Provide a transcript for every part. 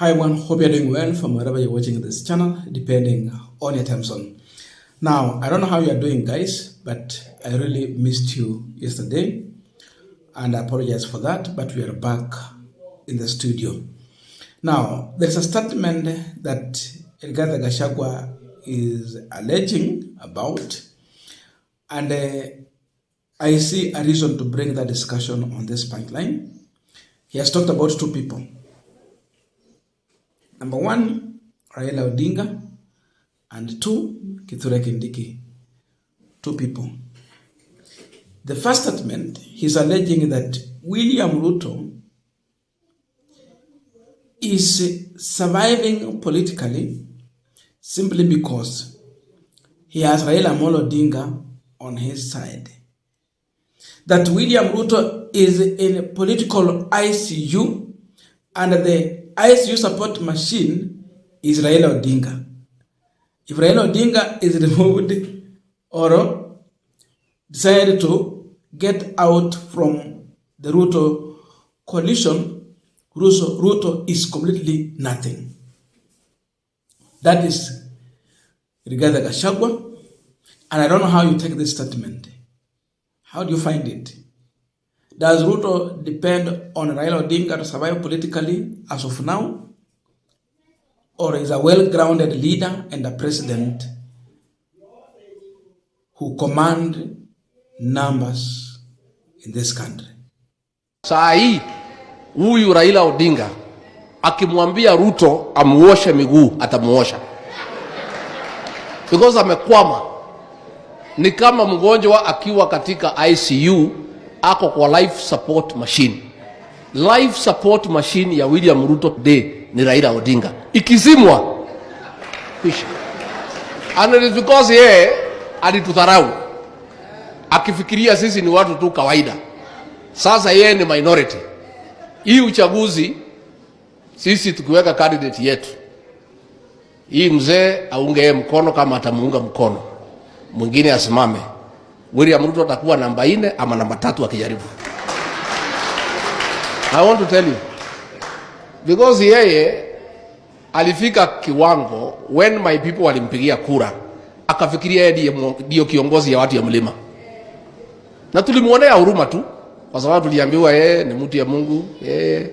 Hi everyone, hope you're doing well from wherever you're watching this channel, depending on your time zone. Now, I don't know how you're doing, guys, but I really missed you yesterday, and I apologize for that, but we are back in the studio. Now, there's a statement that Rigathi Gachagua is alleging about, and I see a reason to bring that discussion on this Punchline. He has talked about two people. Number one, Raila Odinga, and two, Kithure Kindiki. Two people. The first statement, he's alleging that William Ruto is surviving politically simply because he has Raila Odinga on his side. That William Ruto is in political ICU, and the ICU support machine is Raila Odinga. If Raila Odinga is removed or decided to get out from the Ruto coalition, Ruto is completely nothing. That is Rigathi Gachagua, and I don't know how you take this statement. How do you find it? Does Ruto depend on Raila Odinga to survive politically as of now? Or is a well-grounded leader and a president who command numbers in this country? Saa hii huyu Raila Odinga akimwambia Ruto amuoshe miguu atamuosha. Because amekwama. Ni kama mgonjwa akiwa katika ICU ako kwa life support machine. Life support machine ya William Ruto today ni Raila Odinga. Ikizimwa kisha. And it is because yeye alitudharau. Akifikiria sisi ni watu tu kawaida. Sasa yeye ni minority. Hii uchaguzi sisi tukiweka candidate yetu. Hii mzee aunge mkono kama atamuunga mkono. Mwingine asimame. William Ruto atakuwa namba 4 ama namba 3 akijaribu. I want to tell you. Because yeye alifika kiwango when my people walimpigia kura. Akafikiria yeye ndio kiongozi ya watu ya mlima. Na tulimuonea huruma tu. Kwa sababu tuliambiwa yeye ni mtu ya Mungu. Yeye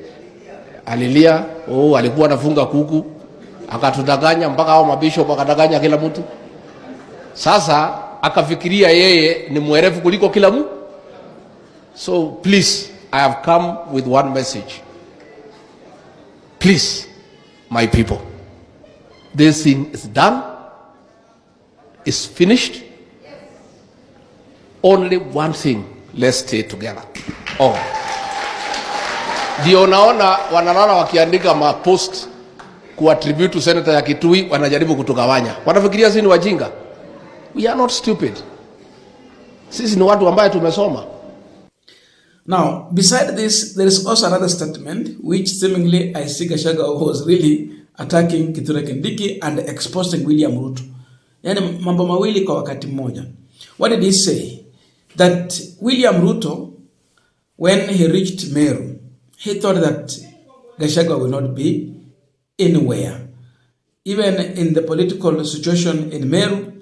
alilia, alikuwa anafunga kuku. Akatudanganya mpaka hao mabishop akadanganya kila mtu. Sasa akafikiria yeye ni mwerevu kuliko kila mtu. So please, I have come with one message. Please, my people, this thing is done, is finished. Only one thing, let's stay together. Ndio naona wanalala wakiandika mapost kuattribute to Senator ya Kitui, wanajaribu kutugawanya. Wanafikiria sisi ni wajinga. We are not stupid. Sisi ni watu ambaye tumesoma. Now, beside this, there is also another statement which seemingly I see Gachagua was really attacking Kithure Kindiki and exposing William Ruto. Yani mambo mawili kwa wakati mmoja. What did he say? That William Ruto, when he reached MERU, he thought that Gachagua will not be anywhere. Even in the political situation in MERU,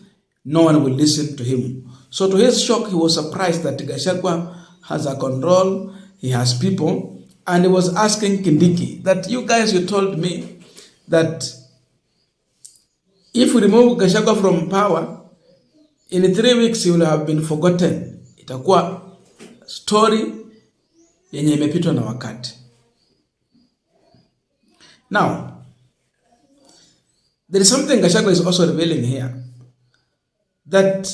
no one will listen to him. So to his shock, he was surprised that Gachagua has a control, he has people, and he was asking Kindiki that you guys, you told me that if we remove Gachagua from power, in 3 weeks he will have been forgotten. Itakuwa story yenye imepitwa na wakati. Now, there is something Gachagua is also revealing here, that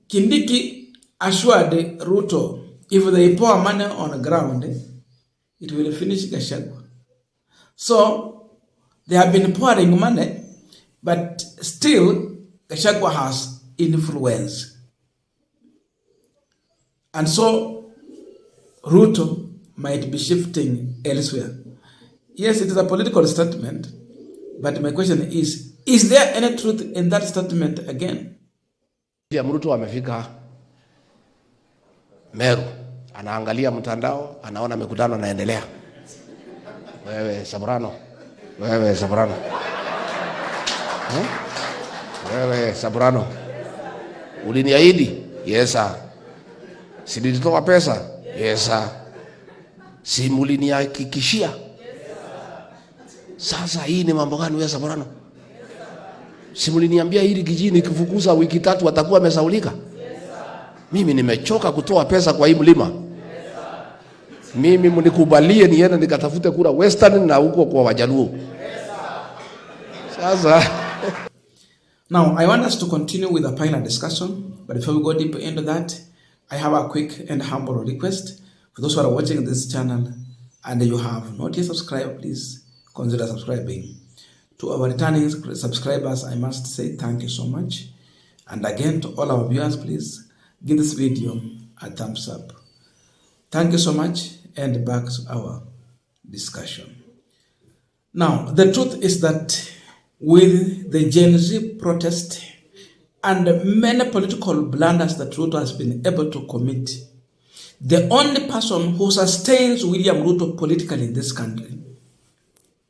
Kindiki assured Ruto, if they pour money on the ground, it will finish Gachagua. So, they have been pouring money, but still, Gachagua has influence. And so, Ruto might be shifting elsewhere. Yes, it is a political statement, but my question is there any truth in that statement again? Ruto amefika MERU, anaangalia mtandao, anaona mikutano inaendelea. Wewe Sabrano. Wewe Sabrano. Wewe Sabrano. Uliniahidi? Yes sir. Si nilitoa pesa? Yes sir. Si mlinihakikishia? Sasa hii ni mambo gani wewe Sabrano? Si mliniambia hili kijini kifukuza wiki 3 watakuwa wamesaulika? Mimi nimechoka kutoa pesa kwa hii mlima. Mimi mnikubalie niende nikatafute kura Western na huko kwa Wajaluo. Sasa now I want us to continue with the panel discussion, but before we go deeper into that, I have a quick and humble request for those who are watching this channel and you have not yet subscribed. Please consider subscribing. To our returning subscribers, I must say thank you so much, and again to all our viewers, please give this video a thumbs up. Thank you so much, and back to our discussion. Now, the truth is that with the Gen Z protest and many political blunders that Ruto has been able to commit, the only person who sustains William Ruto politically in this country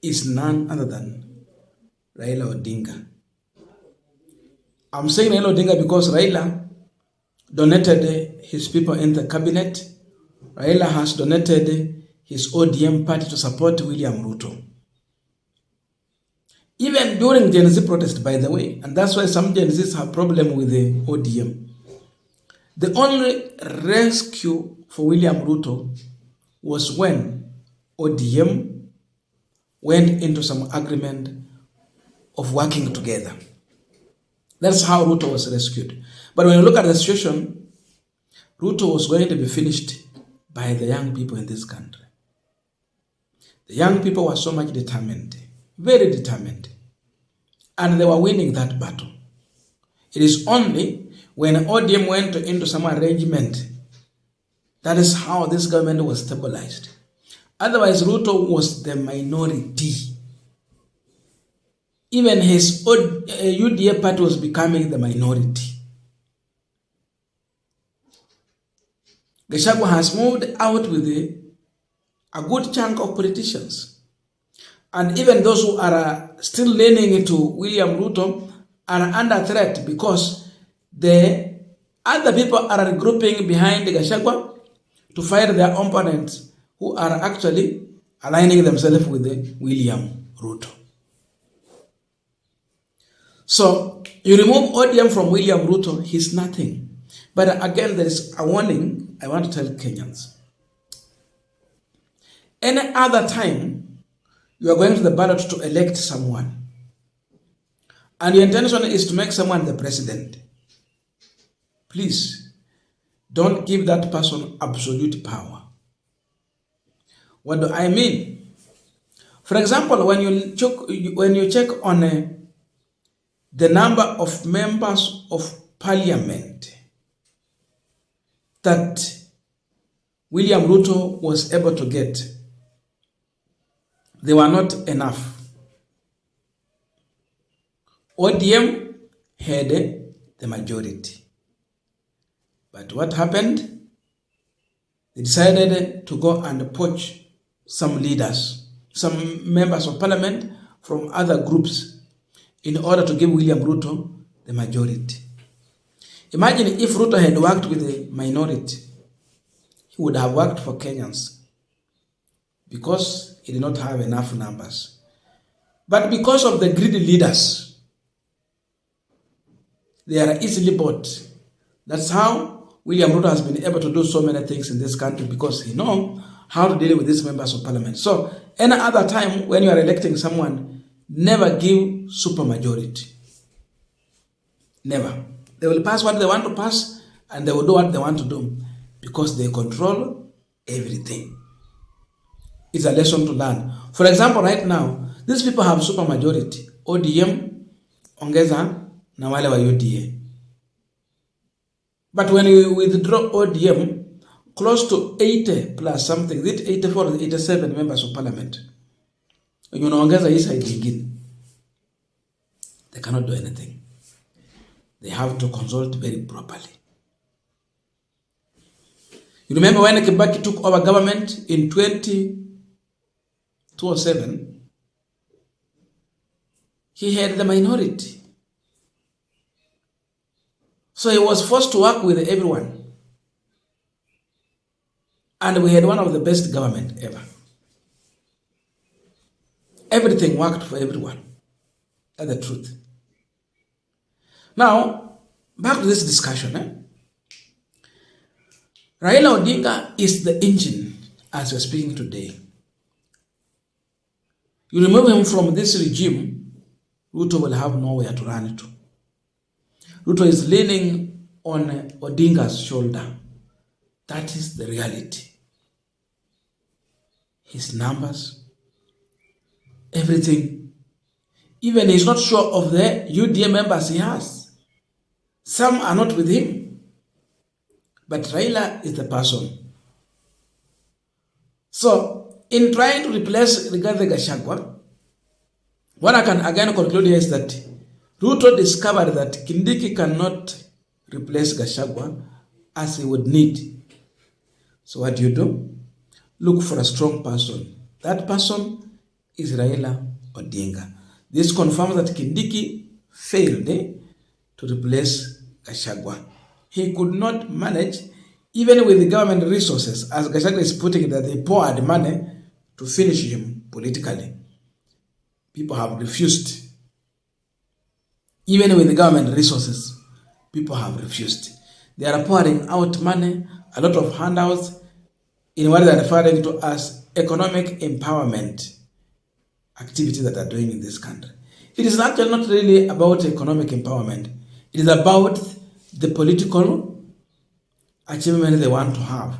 is none other than Raila Odinga. I'm saying Raila Odinga because Raila donated his people in the cabinet. Raila has donated his ODM party to support William Ruto. Even during Gen Z protest, by the way, and that's why some Gen Zs have problem with the ODM. The only rescue for William Ruto was when ODM went into some agreement of working together. That's how Ruto was rescued. But when you look at the situation, Ruto was going to be finished by the young people in this country. The young people were so much determined, very determined, and they were winning that battle. It is only when ODM went into some arrangement that is how this government was stabilized. Otherwise, Ruto was the minority. Even his UDA party was becoming the minority. Gachagua has moved out with a good chunk of politicians. And even those who are still leaning to William Ruto are under threat because the other people are regrouping behind Gachagua to fight their opponents who are actually aligning themselves with William Ruto. So, you remove ODM from William Ruto, he's nothing. But again, there is a warning I want to tell Kenyans. Any other time, you are going to the ballot to elect someone, and your intention is to make someone the president, please don't give that person absolute power. What do I mean? For example, when you check on the number of members of parliament that William Ruto was able to get, they were not enough. ODM had the majority. But what happened? They decided to go and poach some leaders, some members of parliament from other groups in order to give William Ruto the majority. Imagine if Ruto had worked with the minority, he would have worked for Kenyans because he did not have enough numbers. But because of the greedy leaders, they are easily bought. That's how William Ruto has been able to do so many things in this country, because he knows how to deal with these members of parliament. So any other time when you are electing someone, never give supermajority. Never. They will pass what they want to pass and they will do what they want to do because they control everything. It's a lesson to learn. For example, right now, these people have supermajority. ODM, ongeza na wale wa UDA. But when you withdraw ODM, close to 80 plus something, 84 or 87 members of parliament, when you unaongeza hii side nyingine, they cannot do anything. They have to consult very properly. You remember when Kibaki took over government in 2013, 2007, he had the minority. So he was forced to work with everyone. And we had one of the best government ever. Everything worked for everyone. That's the truth. Now, back to this discussion. Raila Odinga is the engine as we're speaking today. You remove him from this regime, Ruto will have nowhere to run to. Ruto is leaning on Odinga's shoulder. That is the reality. His numbers, everything. Even he's not sure of the UDA members he has. Some are not with him. But Raila is the person. So, in trying to replace Rigathi Gachagua, what I can again conclude here is that Ruto discovered that Kindiki cannot replace Gachagua as he would need. So what do? Look for a strong person. That person is Raila Odinga. This confirms that Kindiki failed to replace Gachagua. He could not manage, even with the government resources, as Gachagua is putting it, that they poured money to finish him politically. People have refused. Even with the government resources, people have refused. They are pouring out money, a lot of handouts, in what they are referring to as economic empowerment activities that are doing in this country. It is actually not really about economic empowerment. It is about the political achievement they want to have.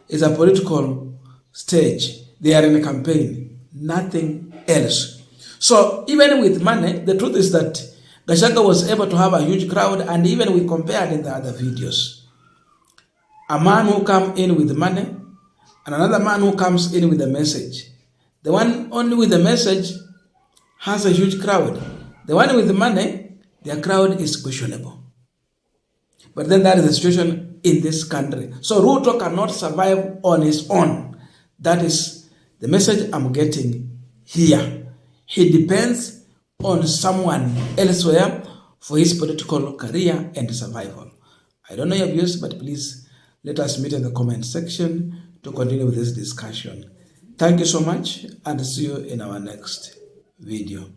It's a political stage. They are in a campaign, nothing else. So even with money, the truth is that Gachagua was able to have a huge crowd, and even we compared in the other videos. A man who comes in with money, and another man who comes in with a message. The one only with the message has a huge crowd. The one with the money, their crowd is questionable. But then that is the situation in this country. So Ruto cannot survive on his own. That is the message I'm getting here. He depends on someone elsewhere for his political career and survival. I don't know your views, but please let us meet in the comment section to continue with this discussion. Thank you so much, and see you in our next video.